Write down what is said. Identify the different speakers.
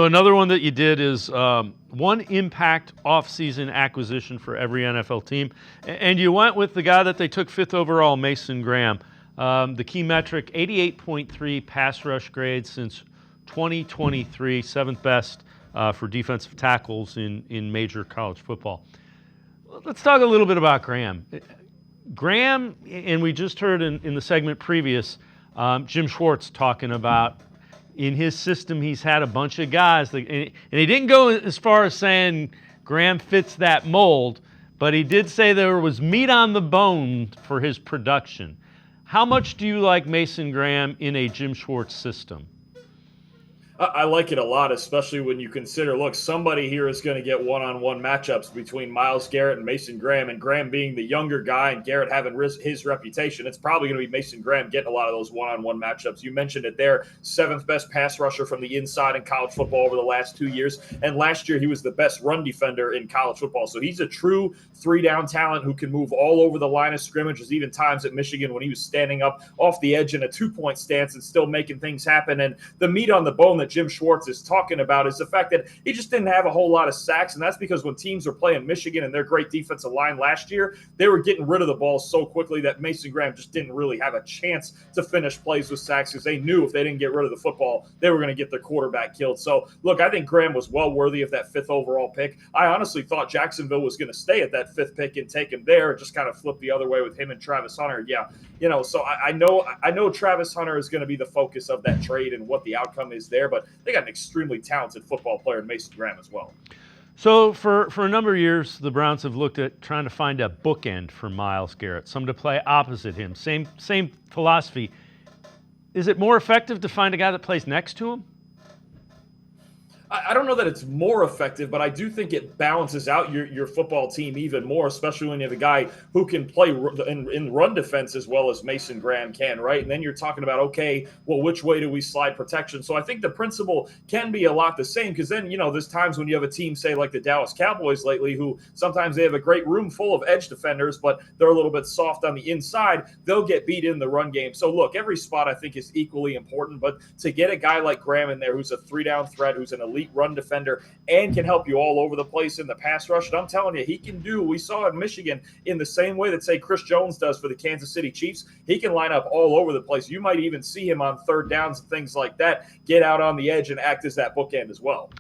Speaker 1: So another one that you did is one impact offseason acquisition for every NFL team. And you went with the guy that they took 5th overall, Mason Graham. The key metric, 88.3 pass rush grade since 2023, 7th best for defensive tackles in major college football. Let's talk a little bit about Graham. Graham, and we just heard in the segment previous, Jim Schwartz talking about in his system, he's had a bunch of guys, and he didn't go as far as saying Graham fits that mold, but he did say there was meat on the bone for his production. How much do you like Mason Graham in a Jim Schwartz system?
Speaker 2: I like it a lot, especially when you consider, look, somebody here is going to get one-on-one matchups between Myles Garrett and Mason Graham, and Graham being the younger guy and Garrett having his reputation, it's probably going to be Mason Graham getting a lot of those one-on-one matchups. You mentioned it there, 7th best pass rusher from the inside in college football over the last 2 years, and last year he was the best run defender in college football. So he's a true 3-down talent who can move all over the line of scrimmage. There's even times at Michigan when he was standing up off the edge in a 2-point stance and still making things happen. And the meat on the bone that Jim Schwartz is talking about is the fact that he just didn't have a whole lot of sacks, and that's because when teams were playing Michigan and their great defensive line last year, they were getting rid of the ball so quickly that Mason Graham just didn't really have a chance to finish plays with sacks because they knew if they didn't get rid of the football, they were going to get their quarterback killed. So, look, I think Graham was well worthy of that 5th overall pick. I honestly thought Jacksonville was going to stay at that 5th pick and take him there and just kind of flip the other way with him and Travis Hunter. Yeah, so I know Travis Hunter is going to be the focus of that trade and what the outcome is there, but they got an extremely talented football player in Mason Graham as well.
Speaker 1: So for a number of years, the Browns have looked at trying to find a bookend for Myles Garrett, some to play opposite him. Same philosophy. Is it more effective to find a guy that plays next to him?
Speaker 2: I don't know that it's more effective, but I do think it balances out your football team even more, especially when you have a guy who can play in run defense as well as Mason Graham can, right? And then you're talking about, okay, well, which way do we slide protection? So I think the principle can be a lot the same because then, there's times when you have a team, say, like the Dallas Cowboys lately, who sometimes they have a great room full of edge defenders, but they're a little bit soft on the inside. They'll get beat in the run game. So, look, every spot I think is equally important, but to get a guy like Graham in there who's a 3-down threat, who's an elite run defender and can help you all over the place in the pass rush. And I'm telling you, he can do, we saw in Michigan in the same way that, say, Chris Jones does for the Kansas City Chiefs. He can line up all over the place. You might even see him on 3rd downs and things like that, get out on the edge and act as that bookend as well.